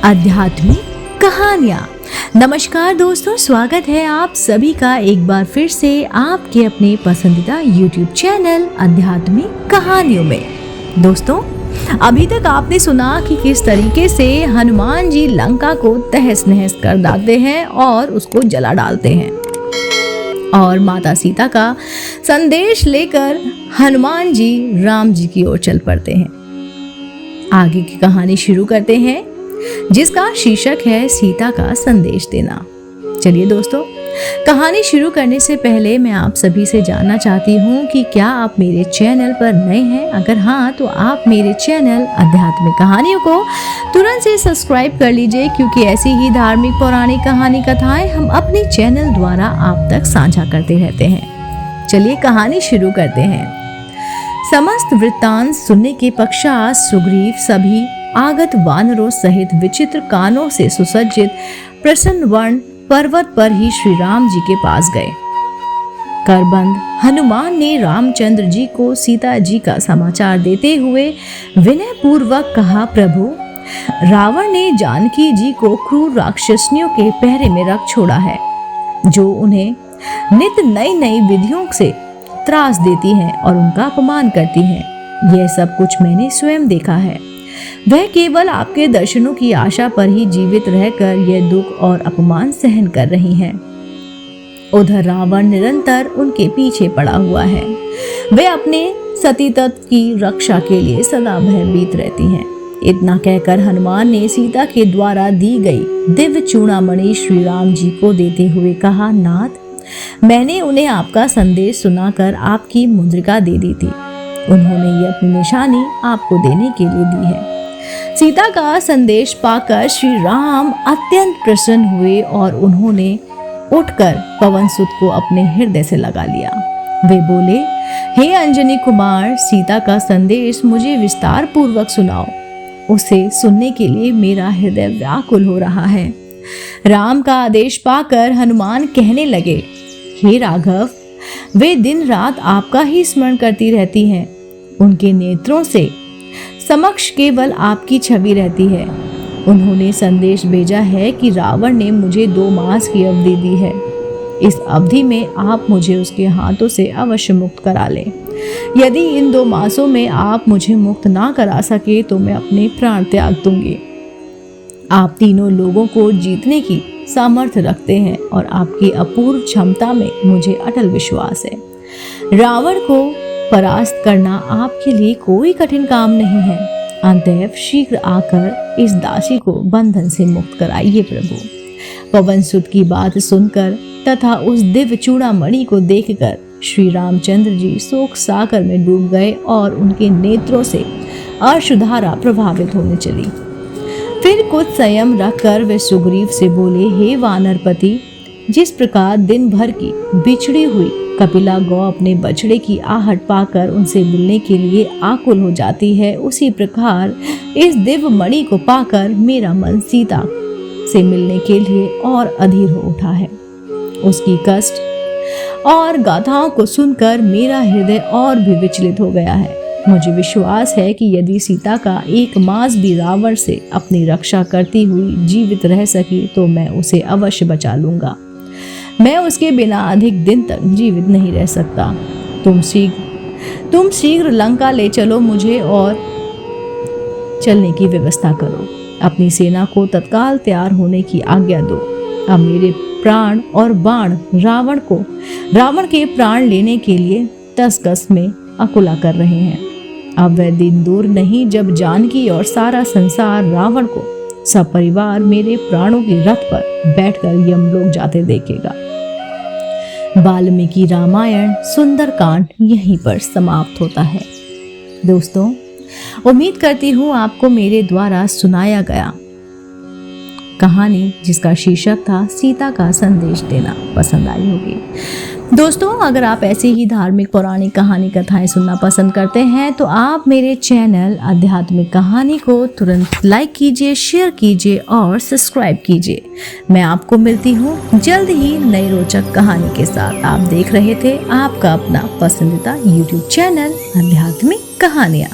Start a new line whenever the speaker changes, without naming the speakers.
आध्यात्मिक कहानियाँ। नमस्कार दोस्तों, स्वागत है आप सभी का एक बार फिर से आपके अपने पसंदीदा YouTube चैनल आध्यात्मिक कहानियों में। दोस्तों, अभी तक आपने सुना कि किस तरीके से हनुमान जी लंका को तहस नहस कर डालते हैं और उसको जला डालते हैं और माता सीता का संदेश लेकर हनुमान जी राम जी की ओर चल पड़ते हैं। आगे की कहानी शुरू करते हैं, जिसका शीर्षक है सीता का संदेश देना। चलिए दोस्तों, कहानी शुरू करने से पहले मैं आप सभी से जानना चाहती हूँ कि क्या आप मेरे चैनल पर नए हैं? अगर हाँ, तो आप मेरे चैनल आध्यात्मिक कहानियों को तुरंत से सब्सक्राइब कर लीजिए, क्योंकि ऐसी ही धार्मिक पौराणिक कहानी कथाएं हम अपने चैनल द्वारा आप तक साझा करते रहते हैं। चलिए कहानी शुरू करते हैं। समस्त वृत्तांत सुनने के पश्चात सुग्रीव सभी आगत वानरों सहित विचित्र कानों से सुसज्जित प्रसन्न वर्ण पर्वत पर ही श्री राम जी के पास गए। करबंद हनुमान ने रामचंद्र जी को सीता जी का समाचार देते हुए विनय पूर्वक कहा, प्रभु, रावण ने जानकी जी को क्रूर राक्षसनियों के पहरे में रख छोड़ा है, जो उन्हें नित नई नई विधियों से त्रास देती हैं और उनका अपमान करती हैं। यह सब कुछ मैंने स्वयं देखा है। वह केवल आपके दर्शनों की आशा पर ही जीवित रहकर यह दुख और अपमान सहन कर रही हैं। उधर रावण निरंतर उनके पीछे पड़ा हुआ है। वे अपने सती तत्व की रक्षा के लिए सदा भयभीत रहती हैं। इतना कहकर हनुमान ने सीता के द्वारा दी गई दिव्य चूड़ामणि श्री राम जी को देते हुए कहा, नाथ, मैंने उन्हें आपका संदेश सुनाकर आपकी मुद्रिका दे दी थी। उन्होंने ये अपनी निशानी आपको देने के लिए दी है। सीता का संदेश पाकर श्री राम अत्यंत प्रसन्न हुए और उन्होंने उठकर पवन सुत को अपने हृदय से लगा लिया। वे बोले, हे अंजनी कुमार, सीता का संदेश मुझे विस्तार पूर्वक सुनाओ। उसे सुनने के लिए मेरा हृदय व्याकुल हो रहा है। राम का आदेश पाकर हनुमान कहने लगे, हे राघव, वे दिन रात आपका ही स्मरण करती रहती हैं। उनके नेत्रों से समक्ष केवल आपकी छवि रहती है। उन्होंने संदेश भेजा है कि रावण ने मुझे 2 मास की अवधि दी है। इस अवधि में आप मुझे उसके हाथों से अवश्य मुक्त करा लें। यदि इन 2 मासों में आप मुझे मुक्त ना करा सके तो मैं अपने प्राण त्याग दूंगी। आप तीनों लोगों को जीतने की सामर्थ्य रखते हैं और आपकी अपूर्व क्षमता में मुझे अटल विश्वास है। रावण को परास्त करना आपके लिए कोई कठिन काम नहीं है। अतएव शीघ्र आकर इस दासी को बंधन से मुक्त कराइए प्रभु। पवन सुत की बात सुनकर तथा उस दिव्य चूड़ामणि को देखकर श्री रामचंद्र जी शोक सागर में डूब गए और उनके नेत्रों से अश्रुधारा प्रभावित होने चली। फिर कुछ संयम रखकर वे सुग्रीव से बोले, हे वानरपति, जिस प्रकार दिन भर की बिछड़ी हुई कपिला गौ अपने बछड़े की आहट पाकर उनसे मिलने के लिए आकुल हो जाती है, उसी प्रकार इस दिव्य मणि को पाकर मेरा मन सीता से मिलने के लिए और अधीर हो उठा है। उसकी कष्ट और गाथाओं को सुनकर मेरा हृदय और भी विचलित हो गया है। मुझे विश्वास है कि यदि सीता का 1 मास भी रावण से अपनी रक्षा करती हुई जीवित रह सकी तो मैं उसे अवश्य बचा लूंगा। मैं उसके बिना अधिक दिन तक जीवित नहीं रह सकता। तुम शीघ्र लंका ले चलो मुझे और चलने की व्यवस्था करो। अपनी सेना को तत्काल तैयार होने की आज्ञा दो। अब मेरे प्राण और बाण रावण के प्राण लेने के लिए तसकस में अकुला कर रहे हैं। अब वह दिन दूर नहीं जब जानकी और सारा संसार रावण को सपरिवार मेरे प्राणों की रथ पर बैठकर यमलोक जाते देखेगा। वाल्मीकि रामायण सुंदरकांड यहीं पर समाप्त होता है। दोस्तों, उम्मीद करती हूँ आपको मेरे द्वारा सुनाया गया कहानी, जिसका शीर्षक था सीता का संदेश देना, पसंद आई होगी। दोस्तों, अगर आप ऐसी ही धार्मिक पौराणिक कहानी कथाएं सुनना पसंद करते हैं तो आप मेरे चैनल आध्यात्मिक कहानी को तुरंत लाइक कीजिए, शेयर कीजिए और सब्सक्राइब कीजिए। मैं आपको मिलती हूँ जल्द ही नई रोचक कहानी के साथ। आप देख रहे थे आपका अपना पसंदीदा YouTube चैनल आध्यात्मिक कहानियाँ।